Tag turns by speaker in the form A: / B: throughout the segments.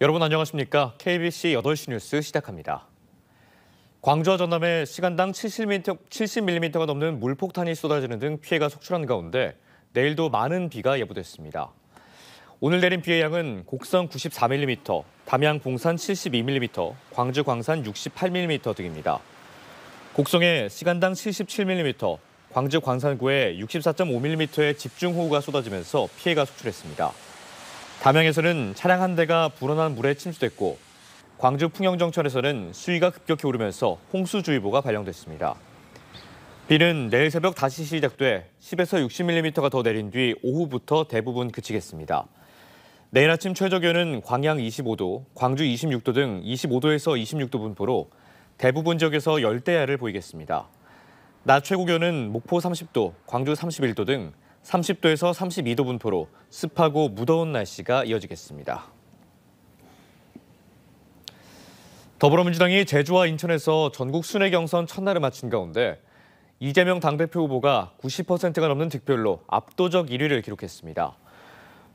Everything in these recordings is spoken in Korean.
A: 여러분 안녕하십니까? KBC 8시 뉴스 시작합니다. 광주와 전남에 시간당 70mm가 넘는 물폭탄이 쏟아지는 등 피해가 속출하는 가운데 내일도 많은 비가 예보됐습니다. 오늘 내린 비의 양은 곡성 94mm, 담양 봉산 72mm, 광주 광산 68mm 등입니다. 곡성에 시간당 77mm, 광주 광산구에 64.5mm의 집중호우가 쏟아지면서 피해가 속출했습니다. 담양에서는 차량 한 대가 불어난 물에 침수됐고 광주 풍영정천에서는 수위가 급격히 오르면서 홍수주의보가 발령됐습니다. 비는 내일 새벽 다시 시작돼 10에서 60mm가 더 내린 뒤 오후부터 대부분 그치겠습니다. 내일 아침 최저기온은 광양 25도, 광주 26도 등 25도에서 26도 분포로 대부분 지역에서 열대야를 보이겠습니다. 낮 최고기온은 목포 30도, 광주 31도 등 30도에서 32도 분포로 습하고 무더운 날씨가 이어지겠습니다. 더불어민주당이 제주와 인천에서 전국 순회 경선 첫날을 마친 가운데 이재명 당대표 후보가 90%가 넘는 득표율로 압도적 1위를 기록했습니다.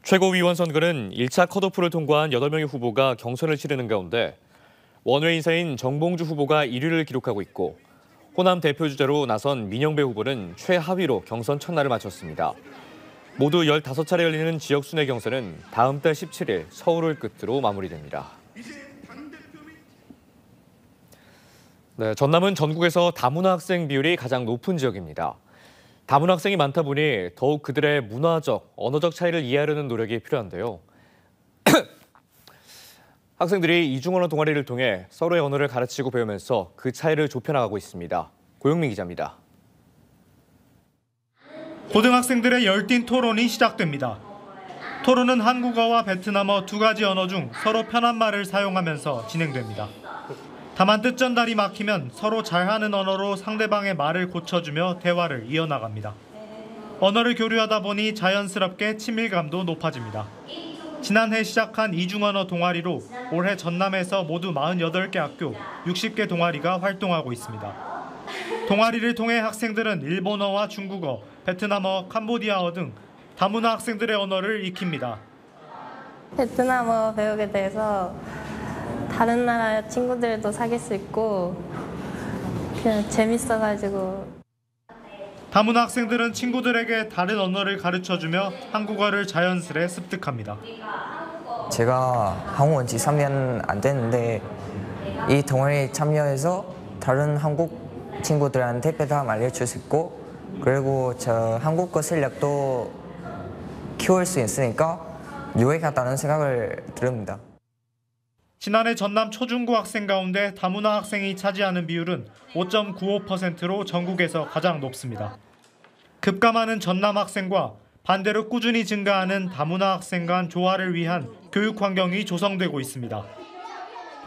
A: 최고위원 선거는 1차 컷오프를 통과한 8명의 후보가 경선을 치르는 가운데 원외 인사인 정봉주 후보가 1위를 기록하고 있고 호남 대표 주자로 나선 민영배 후보는 최하위로 경선 첫날을 마쳤습니다. 모두 15차례 열리는 지역 순회 경선은 다음 달 17일 서울을 끝으로 마무리됩니다. 네, 전남은 전국에서 다문화 학생 비율이 가장 높은 지역입니다. 다문화 학생이 많다 보니 더욱 그들의 문화적, 언어적 차이를 이해하려는 노력이 필요한데요. 학생들이 이중언어 동아리를 통해 서로의 언어를 가르치고 배우면서 그 차이를 좁혀나가고 있습니다. 고영민 기자입니다.
B: 고등학생들의 열띤 토론이 시작됩니다. 토론은 한국어와 베트남어 두 가지 언어 중 서로 편한 말을 사용하면서 진행됩니다. 다만 뜻전달이 막히면 서로 잘하는 언어로 상대방의 말을 고쳐주며 대화를 이어나갑니다. 언어를 교류하다 보니 자연스럽게 친밀감도 높아집니다. 지난해 시작한 이중언어 동아리로 올해 전남에서 모두 48개 학교 60개 동아리가 활동하고 있습니다. 동아리를 통해 학생들은 일본어와 중국어, 베트남어, 캄보디아어 등 다문화 학생들의 언어를 익힙니다.
C: 베트남어 배우게 돼서 다른 나라 친구들도 사귈 수 있고 그냥 재밌어가지고.
B: 다문화 학생들은 친구들에게 다른 언어를 가르쳐주며 한국어를 자연스레 습득합니다.
D: 제가 한국 온 지 3년 안 됐는데 이 동아리에 참여해서 다른 한국 친구들한테 베트남 알려줄 수 있고 그리고 저 한국어 실력도 키울 수 있으니까 유익하다는 생각을 듭니다.
B: 지난해 전남 초중고 학생 가운데 다문화 학생이 차지하는 비율은 5.95%로 전국에서 가장 높습니다. 급감하는 전남 학생과 반대로 꾸준히 증가하는 다문화 학생 간 조화를 위한 교육 환경이 조성되고 있습니다.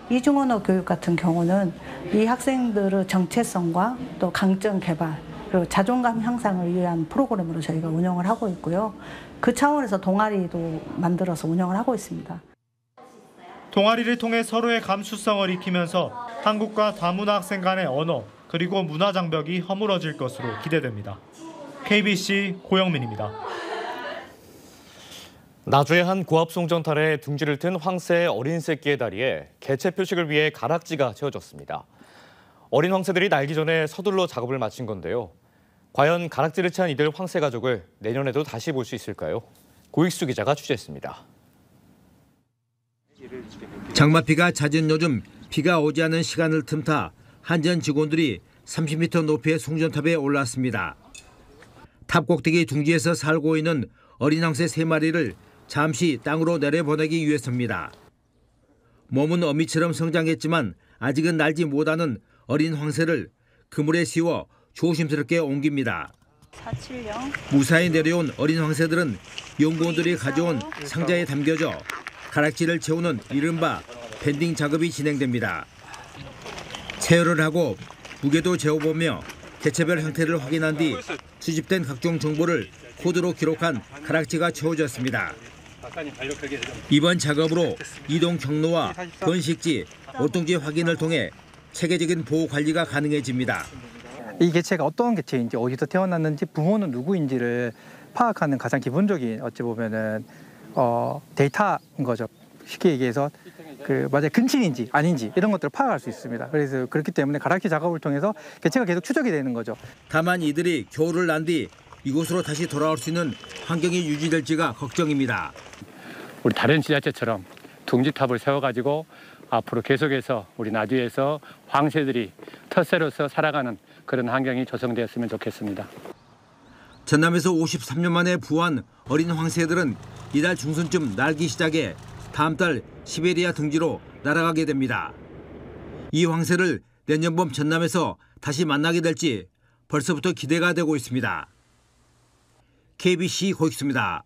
E: 이중언어 교육 같은 경우는 이 학생들의 정체성과 또 강점 개발, 그리고 자존감 향상을 위한 프로그램으로 저희가 운영을 하고 있고요. 그 차원에서 동아리도 만들어서 운영을 하고 있습니다.
B: 동아리를 통해 서로의 감수성을 익히면서 한국과 다문화 학생 간의 언어 그리고 문화 장벽이 허물어질 것으로 기대됩니다. KBC 고영민입니다.
A: 나주의 한 고압송전탈에 둥지를 튼 황새의 어린 새끼의 다리에 개체 표식을 위해 가락지가 채워졌습니다. 어린 황새들이 날기 전에 서둘러 작업을 마친 건데요. 과연 가락지를 채운 이들 황새 가족을 내년에도 다시 볼 수 있을까요? 고익수 기자가 취재했습니다.
F: 장맛비가 잦은 요즘 비가 오지 않은 시간을 틈타 한전 직원들이 30m 높이의 송전탑에 올랐습니다. 탑 꼭대기 둥지에서 살고 있는 어린 황새 3마리를 잠시 땅으로 내려보내기 위해서입니다. 몸은 어미처럼 성장했지만 아직은 날지 못하는 어린 황새를 그물에 씌워 조심스럽게 옮깁니다.
E: 470.
F: 무사히 내려온 어린 황새들은 연구원들이 가져온 상자에 담겨져 가락지를 채우는 이른바 밴딩 작업이 진행됩니다. 체열을 하고 무게도 재어보며 개체별 형태를 확인한 뒤 수집된 각종 정보를 코드로 기록한 가락지가 채워졌습니다. 이번 작업으로 이동 경로와 번식지, 월동지 확인을 통해 체계적인 보호 관리가 가능해집니다.
G: 이 개체가 어떤 개체인지 어디서 태어났는지 부모는 누구인지를 파악하는 가장 기본적인 어찌 보면은 데이터인 거죠. 쉽게 얘기해서 맞아요 근친인지 아닌지 이런 것들을 파악할 수 있습니다. 그래서 그렇기 때문에 가락지 작업을 통해서 개체가 계속 추적이 되는 거죠.
F: 다만 이들이 겨울을 난 뒤 이곳으로 다시 돌아올 수 있는 환경이 유지될지가 걱정입니다.
H: 우리 다른 지자체처럼 둥지탑을 세워가지고 앞으로 계속해서 우리 나주에서 황새들이 텃새로서 살아가는 그런 환경이 조성되었으면 좋겠습니다.
F: 전남에서 53년 만에 부화한 어린 황새들은 이달 중순쯤 날기 시작해 다음 달 시베리아 등지로 날아가게 됩니다. 이 황새를 내년 봄 전남에서 다시 만나게 될지 벌써부터 기대가 되고 있습니다. KBC 고익수입니다.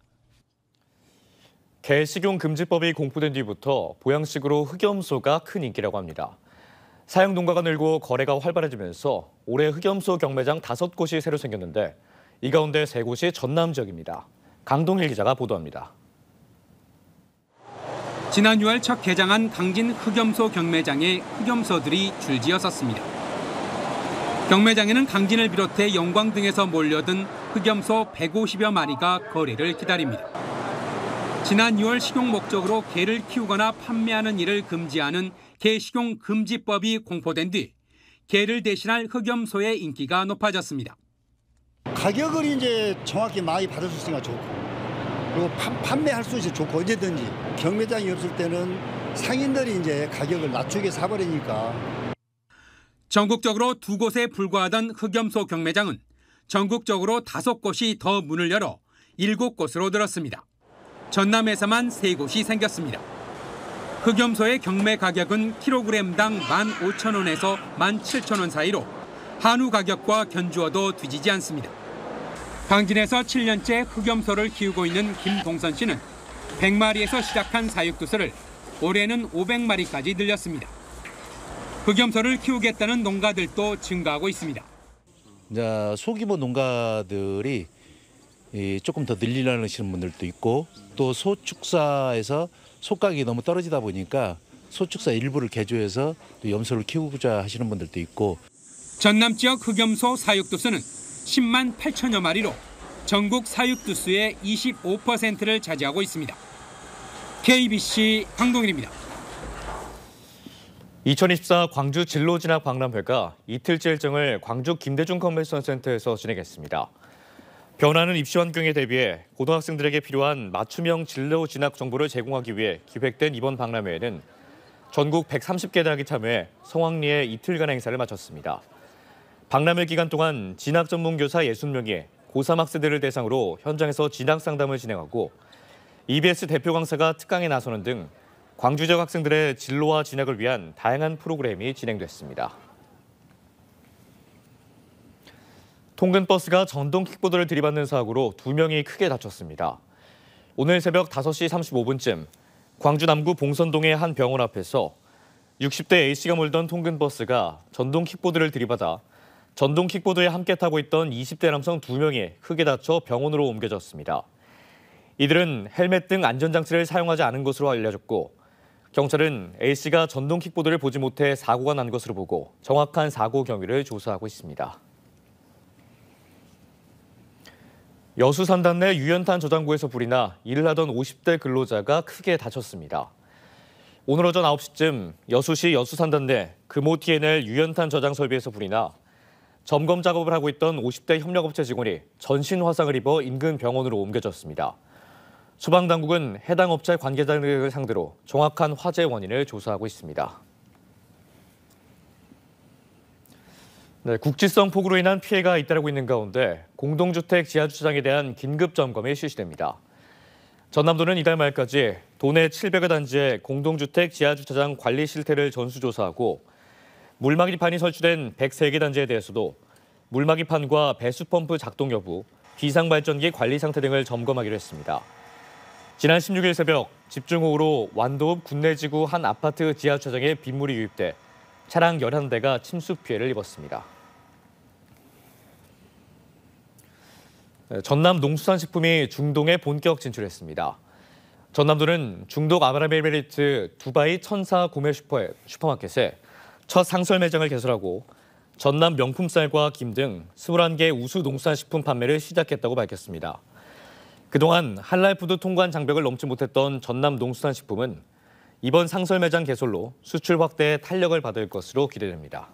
A: 개 식용 금지법이 공포된 뒤부터 보양식으로 흑염소가 큰 인기라고 합니다. 사육 농가가 늘고 거래가 활발해지면서 올해 흑염소 경매장 5곳이 새로 생겼는데 이 가운데 3곳이 전남 지역입니다. 강동일 기자가 보도합니다.
I: 지난 6월 첫 개장한 강진 흑염소 경매장에 흑염소들이 줄지었었습니다. 경매장에는 강진을 비롯해 영광 등에서 몰려든 흑염소 150여 마리가 거래를 기다립니다. 지난 6월 식용 목적으로 개를 키우거나 판매하는 일을 금지하는 개 식용 금지법이 공포된 뒤 개를 대신할 흑염소의 인기가 높아졌습니다.
J: 가격을 이제 정확히 많이 받을 수 있으니까 좋고, 그리고 판매할 수 있어 좋고, 언제든지 경매장이 없을 때는 상인들이 이제 가격을 낮추게 사버리니까.
I: 전국적으로 2곳에 불과하던 흑염소 경매장은 전국적으로 5곳이 더 문을 열어 7곳으로 늘었습니다. 전남에서만 3곳이 생겼습니다. 흑염소의 경매 가격은 킬로그램당 15,000원에서 17,000원 사이로 한우 가격과 견주어도 뒤지지 않습니다. 강진에서 7년째 흑염소를 키우고 있는 김동선 씨는 100마리에서 시작한 사육두수를 올해는 500마리까지 늘렸습니다. 흑염소를 키우겠다는 농가들도 증가하고 있습니다.
K: 소규모 농가들이 조금 더 늘리려는 분들도 있고, 또 소축사에서 소가격이 너무 떨어지다 보니까 소축사 일부를 개조해서 또 염소를 키우고자 하시는 분들도 있고.
I: 전남 지역 흑염소 사육두수는 10만 8천여 마리로 전국 사육두수의 25%를 차지하고 있습니다. KBC 황동일입니다.
A: 2024 광주 진로진학 박람회가 이틀째 일정을 광주 김대중 컨벤션 센터에서 진행했습니다. 변화하는 입시 환경에 대비해 고등학생들에게 필요한 맞춤형 진로 진학 정보를 제공하기 위해 기획된 이번 박람회에는 전국 130개 대학이 참여해 성황리에 이틀간의 행사를 마쳤습니다. 박람회 기간 동안 진학 전문 교사 60명이 고3 학생들을 대상으로 현장에서 진학 상담을 진행하고 EBS 대표 강사가 특강에 나서는 등 광주 지역 학생들의 진로와 진학을 위한 다양한 프로그램이 진행됐습니다. 통근버스가 전동 킥보드를 들이받는 사고로 2명이 크게 다쳤습니다. 오늘 새벽 5시 35분쯤 광주 남구 봉선동의 한 병원 앞에서 60대 A씨가 몰던 통근버스가 전동 킥보드를 들이받아 전동 킥보드에 함께 타고 있던 20대 남성 2명이 크게 다쳐 병원으로 옮겨졌습니다. 이들은 헬멧 등 안전장치를 사용하지 않은 것으로 알려졌고, 경찰은 A씨가 전동 킥보드를 보지 못해 사고가 난 것으로 보고 정확한 사고 경위를 조사하고 있습니다. 여수 산단 내 유연탄 저장고에서 불이 나 일을 하던 50대 근로자가 크게 다쳤습니다. 오늘 오전 9시쯤 여수시 여수산단 내 금호 TNL 유연탄 저장 설비에서 불이 나 점검 작업을 하고 있던 50대 협력업체 직원이 전신 화상을 입어 인근 병원으로 옮겨졌습니다. 소방당국은 해당 업체 관계자들을 상대로 정확한 화재 원인을 조사하고 있습니다. 국지성 폭우로 인한 피해가 잇따르고 있는 가운데 공동주택 지하주차장에 대한 긴급 점검이 실시됩니다. 전남도는 이달 말까지 도내 700여 단지의 공동주택 지하주차장 관리 실태를 전수조사하고 물막이판이 설치된 103개 단지에 대해서도 물막이판과 배수펌프 작동 여부, 비상발전기 관리 상태 등을 점검하기로 했습니다. 지난 16일 새벽 집중호우로 완도읍 군내지구 한 아파트 지하주차장에 빗물이 유입돼 차량 11대가 침수 피해를 입었습니다. 전남 농수산식품이 중동에 본격 진출했습니다. 전남도는 중동 아랍에미리트 두바이 천사 구매 슈퍼마켓에 첫 상설 매장을 개설하고 전남 명품 쌀과 김 등 21개 우수 농수산식품 판매를 시작했다고 밝혔습니다. 그동안 할랄푸드 통관 장벽을 넘지 못했던 전남 농수산식품은 이번 상설 매장 개설로 수출 확대에 탄력을 받을 것으로 기대됩니다.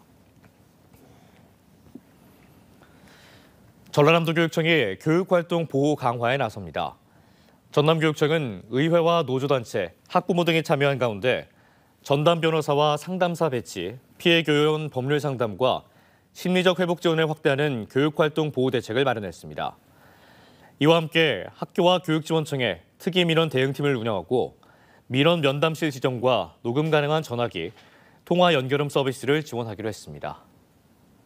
A: 전라남도교육청이 교육활동 보호 강화에 나섭니다. 전남교육청은 의회와 노조단체, 학부모 등이 참여한 가운데 전담 변호사와 상담사 배치, 피해 교연 법률 상담과 심리적 회복 지원을 확대하는 교육활동 보호 대책을 마련했습니다. 이와 함께 학교와 교육지원청에 특이 민원 대응팀을 운영하고 민원 면담실 지정과 녹음 가능한 전화기, 통화 연결음 서비스를 지원하기로 했습니다.